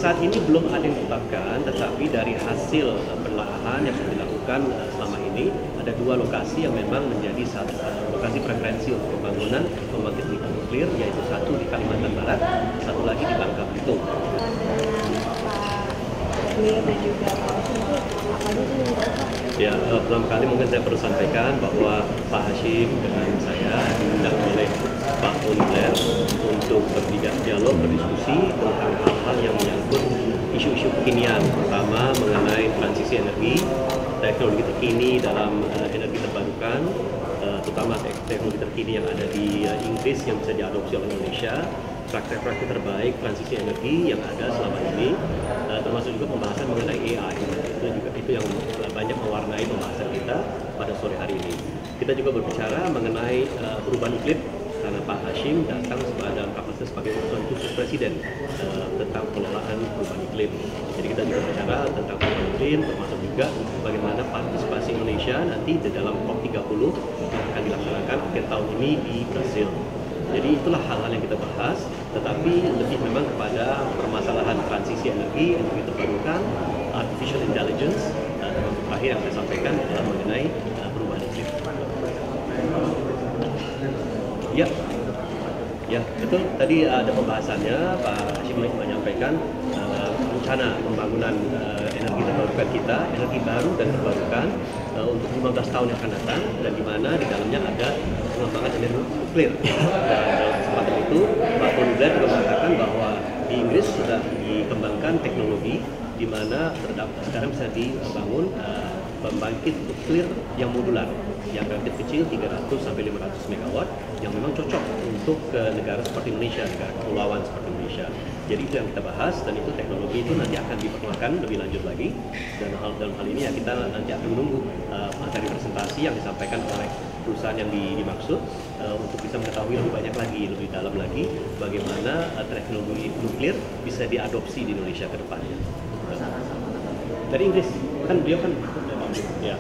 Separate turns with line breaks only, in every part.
saat ini belum ada yang ditetapkan, tetapi dari hasil penelaahan yang sudah dilakukan selama ini, ada dua lokasi yang memang menjadi lokasi preferensi untuk pembangunan pembangkit nuklir, yaitu satu di Kalimantan Barat, satu lagi di Bangka Belitung.
Dan juga Pak Hashim itu apa aja sih yang Pak?
Ya, pertama kali mungkin saya perlu sampaikan bahwa Pak Hashim dengan saya diundang oleh Pak Tony Blair untuk berdialog, berdiskusi tentang hal-hal yang menyangkut isu-isu kekinian, pertama mengenai transisi energi, teknologi terkini dalam energi terbarukan, terutama teknologi terkini yang ada di Inggris yang bisa diadopsi oleh Indonesia, praktek-praktek terbaik transisi energi yang ada selama ini, termasuk juga pembahasan mengenai AI. Itu yang banyak mewarnai pembahasan kita pada sore hari ini. Kita juga berbicara mengenai perubahan iklim, karena Pak Hashim datang dalam kapasitas sebagai utusan khusus Presiden tentang pengelolaan perubahan iklim. Jadi kita juga bicara tentang perubahan iklim, termasuk juga bagaimana partisipasi Indonesia nanti di dalam COP30 yang akan dilaksanakan akhir tahun ini di Brasil. Jadi itulah hal-hal yang kita bahas, tetapi lebih memang kepada permasalahan transisi energi terbarukan, artificial intelligence, termasuk terakhir yang saya sampaikan adalah mengenai perubahan iklim. Ya, betul. Tadi ada pembahasannya, Pak Hashim menyampaikan rencana pembangunan energi terbarukan kita, energi baru dan terbarukan untuk 15 tahun yang akan datang, dan di mana di dalamnya ada pengembangan energi nuklir. Dan dalam kesempatan itu, Pak Tony Blair juga mengatakan bahwa di Inggris sudah dikembangkan teknologi di mana sekarang bisa dibangun pembangkit nuklir yang modular, yang relatif kecil 300 sampai 500 megawatt, yang memang cocok untuk negara seperti Indonesia, negara kepulauan seperti Indonesia. Jadi itu yang kita bahas, dan itu teknologi itu nanti akan diperkenalkan lebih lanjut lagi. Dan dalam hal ini ya kita nanti akan menunggu materi presentasi yang disampaikan oleh perusahaan yang dimaksud untuk bisa mengetahui lebih banyak lagi, lebih dalam lagi bagaimana teknologi nuklir bisa diadopsi di Indonesia ke depannya. Dari Inggris, kan beliau kan ya.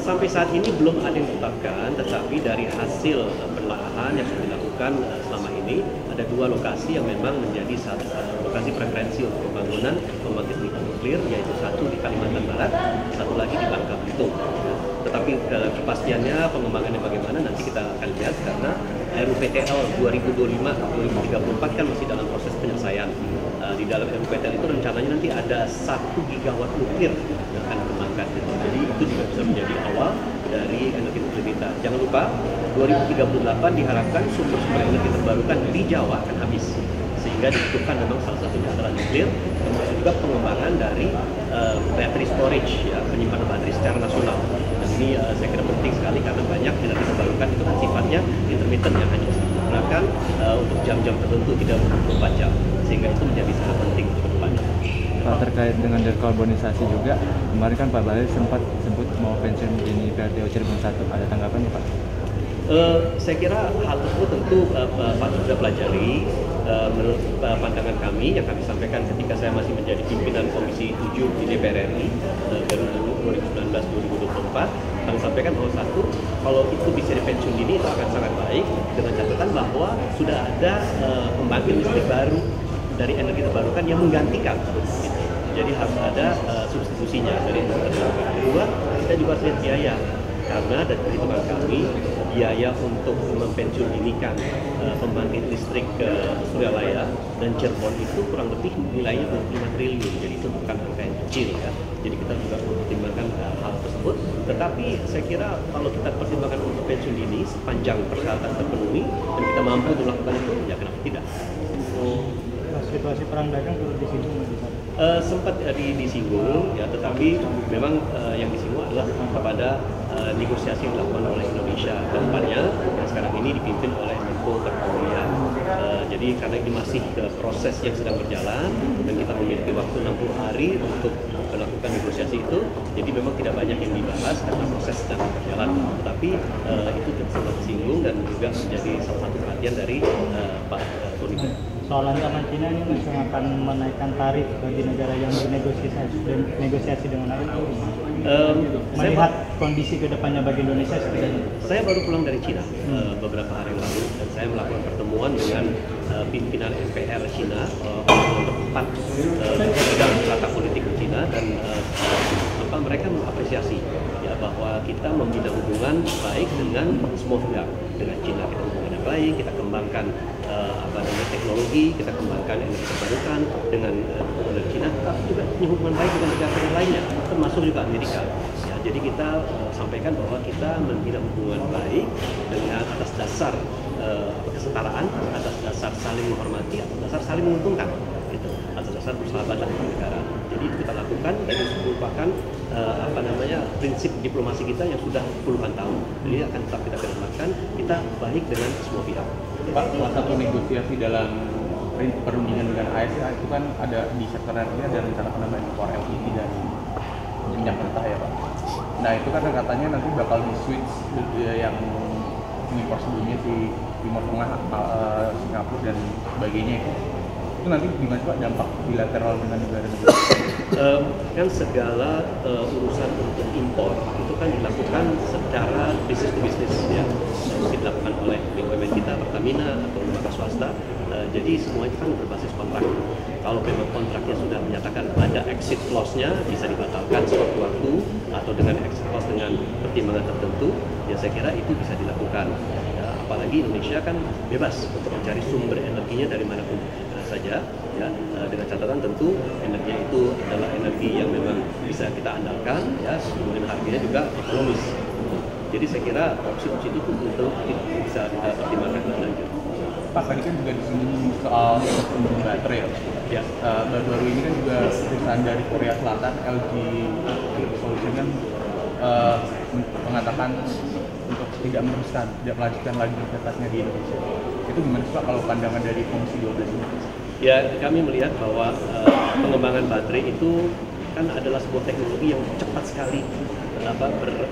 Sampai saat ini belum ada yang ditetapkan, tetapi dari hasil penelaahan yang sudah dilakukan selama ini, ada dua lokasi yang memang menjadi lokasi preferensi untuk pembangunan pembangkit nuklir, yaitu satu di Kalimantan Barat, satu lagi di Bangka Belitung. Tetapi kepastiannya, pengembangannya bagaimana nanti kita akan lihat, karena RUPTL 2025-2034 kan masih dalam proses penyelesaian. Di dalam RUPTL itu rencananya nanti ada 1 gigawatt nuklir yang akan dikembangkan. Jadi itu juga bisa menjadi awal dari energi nuklir kita. Jangan lupa, 2038 diharapkan sumber-sumber energi terbarukan di Jawa akan habis. Sehingga dibutuhkan memang salah satunya adalah nuklir, termasuk juga pengembangan dari battery storage, ya, penyimpanan baterai secara nasional. Dan ini saya kira penting sekali, karena banyak energi terbarukan itu kan sifatnya intermittent, yang hanya bisa digunakan untuk jam-jam tertentu, tidak 24 jam. Sehingga itu menjadi sangat penting untuk kedepannya.
Pak, terkait dengan dekarbonisasi juga, kemarin kan Pak Bahlil sempat sebut mau pensiun di PLTU Cirebon 1. Ada tanggapan Pak?
Saya kira hal tersebut tentu Pak sudah pelajari. Menurut pandangan kami yang kami sampaikan ketika saya masih menjadi pimpinan Komisi 7 di DPR RI dari 2019-2024, kami sampaikan bahwa satu, kalau itu bisa dipensiun dini itu akan sangat baik, dengan catatan bahwa sudah ada pembangkit listrik baru dari energi terbarukan yang menggantikan. Jadi harus ada substitusinya dari energi terbarukan. Kedua, kita juga harus lihat biaya, karena dari perhitungan kami, biaya untuk mempensiun dinikan pembangkit listrik ke Suryalaya dan Cirebon itu kurang lebih nilainya 25 triliun, jadi itu bukan angka yang kecil, ya. Jadi kita juga mempertimbangkan hal tersebut. Tetapi saya kira kalau kita pertimbangkan untuk pensiun dini sepanjang persyaratan terpenuhi dan kita mampu untuk melakukan itu, ya kenapa tidak?
Situasi perang dagang perlu disinggung nggak bisa?
Sempat disinggung, ya, tetapi memang yang disinggung adalah kepada negosiasi yang dilakukan oleh Indonesia ke depannya, yang sekarang ini dipimpin oleh Menko Perekonomian. Jadi karena ini masih proses yang sedang berjalan dan kita memiliki waktu 60 hari untuk melakukan negosiasi itu, jadi memang tidak banyak yang dibahas karena proses sedang berjalan. Tetapi itu sempat disinggung dan juga menjadi salah satu perhatian dari Pak Tony.
Soal ancaman Cina ini masih akan menaikkan tarif bagi negara yang bernegosiasi dengan itu. Melihat kondisi kedepannya bagi Indonesia seperti ini.
Saya baru pulang dari Cina beberapa hari yang lalu, dan saya melakukan pertemuan pertemuan dengan pimpinan MPR Cina, nomor 4 bidang tata politik Cina, dan mereka mengapresiasi ya bahwa kita membina hubungan baik dengan semua pihak. Dengan Cina kita hubungannya baik, kita kembangkan teknologi, kita kembangkan energi terbarukan dengan Cina, tapi juga punya hubungan baik dengan negara lainnya, termasuk juga Amerika. Ya, jadi kita sampaikan bahwa kita membina hubungan baik dengan atas dasar kesetaraan, atas dasar saling menghormati, atas dasar saling menguntungkan, gitu, atas dasar persahabatan negara. Jadi itu kita lakukan dan itu merupakan prinsip diplomasi kita yang sudah puluhan tahun. Jadi akan tetap kita kedepankan, kita baik dengan semua pihak.
Pak, salah satu negosiasi dalam perundingan dengan AS itu kan ada di sektor energi ada rencana penambahan impor LPG dan minyak mentah ya Pak. Nah itu kan katanya nanti bakal di switch yang impor sebelumnya di Timur Tengah, Singapura dan sebagainya itu nanti gimana Pak dampak bilateral dengan negara-negara?
Kan segala urusan untuk impor itu kan dilakukan secara bisnis to bisnis ya, mungkin dilakukan oleh BUMN kita, Pertamina atau lembaga swasta. Jadi semua itu kan berbasis kontrak. Kalau memang kontraknya sudah menyatakan ada exit clause-nya, bisa dibatalkan sewaktu-waktu atau dengan exit clause dengan pertimbangan tertentu, ya saya kira itu bisa dilakukan. Ya, apalagi Indonesia kan bebas untuk mencari sumber energinya dari manapun saja, ya, dengan catatan tentu energi itu adalah energi yang memang bisa kita andalkan, ya, kemudian harganya juga ekonomis. Jadi saya kira opsi-opsi itu tentu bisa kita pertimbangkan lebih lanjut.
Pak, tadi kan juga disinggung soal baterai ya. Baru-baru ini kan juga perusahaan dari Korea Selatan, LG Energy Solution kan mengatakan untuk tidak meneruskan, tidak melanjutkan lagi investasinya di Indonesia. Itu gimana Pak kalau pandangan dari Komisi 12 ini?
Ya, kami melihat bahwa pengembangan baterai itu kan adalah sebuah teknologi yang cepat sekali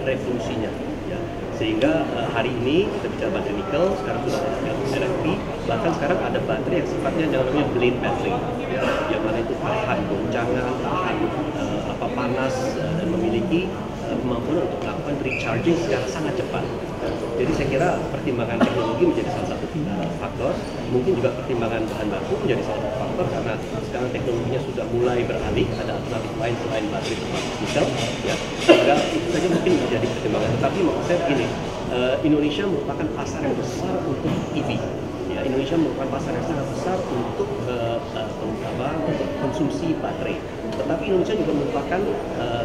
berevolusinya. Ya. Sehingga hari ini kita bicara baterai nikel, sekarang sudah ada LFP, bahkan sekarang ada baterai yang sifatnya namanya blade battery, ya, yang mana itu tahan goncangan, tahan panas, dan memiliki kemampuan untuk melakukan recharging secara sangat cepat. Jadi saya kira pertimbangan teknologi menjadi salah satu faktor, mungkin juga pertimbangan bahan baku menjadi salah satu faktor karena sekarang teknologinya sudah mulai beralih, ada alternatif lain selain baterai termasuk nikel, ya. Sehingga itu saja mungkin menjadi pertimbangan. Tetapi maksud saya begini, Indonesia merupakan pasar yang besar untuk EV. Ya, Indonesia merupakan pasar yang sangat besar untuk konsumsi baterai. Tetapi Indonesia juga merupakan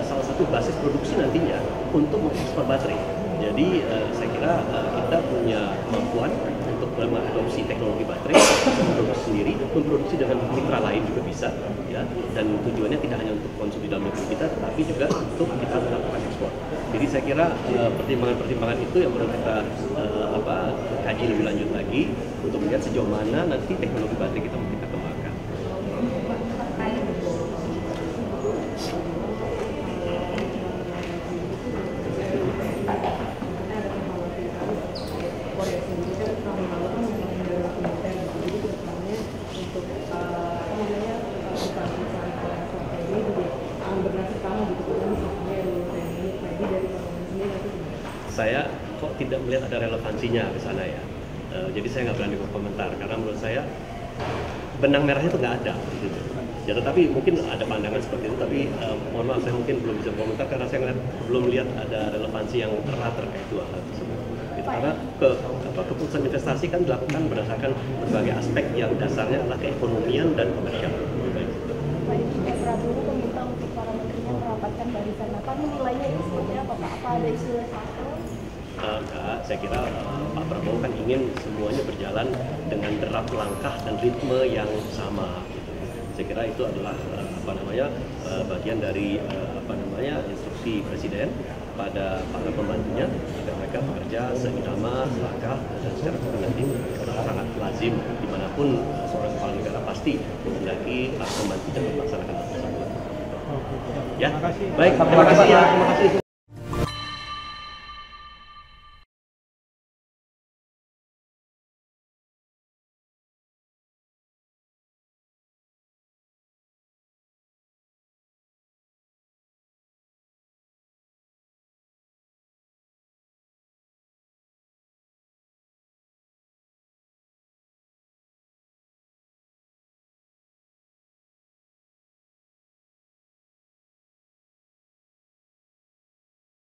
salah satu basis produksi nantinya untuk mengekspor baterai. Jadi saya kira kita punya kemampuan untuk mengadopsi teknologi baterai, memproduksi sendiri, memproduksi dengan mitra lain juga bisa, ya. Dan tujuannya tidak hanya untuk konsumsi dalam negeri kita, tetapi juga untuk kita melakukan ekspor. Jadi saya kira pertimbangan-pertimbangan itu yang perlu kita kaji lebih lanjut lagi untuk melihat sejauh mana nanti teknologi baterai kita kembangkan. Saya kok tidak melihat ada relevansinya ke sana ya. Jadi saya nggak berani berkomentar karena menurut saya benang merahnya itu nggak ada. Gitu. Ya, tetapi mungkin ada pandangan seperti itu, tapi mohon maaf saya mungkin belum bisa berkomentar karena saya belum melihat ada relevansi yang erat terkait dua hal tersebut. Gitu. Karena keputusan investasi kan dilakukan berdasarkan berbagai aspek yang dasarnya adalah keekonomian dan komersial.
Pak Prabowo meminta untuk para menterinya merapatkan barisan. Apa nilainya itu seperti apa Pak? Apa ada isu reshuffle?
Enggak, saya kira Pak Prabowo kan ingin semuanya berjalan dengan derap langkah dan ritme yang sama. Gitu. Saya kira itu adalah bagian dari instruksi Presiden pada para pembantunya agar mereka bekerja seirama, selangkah dan secara koordinatif. Karena sangat lazim dimanapun seorang kepala negara pasti menghendaki para pembantunya melaksanakan hal tersebut. Ya, baik, terima kasih ya, terima kasih.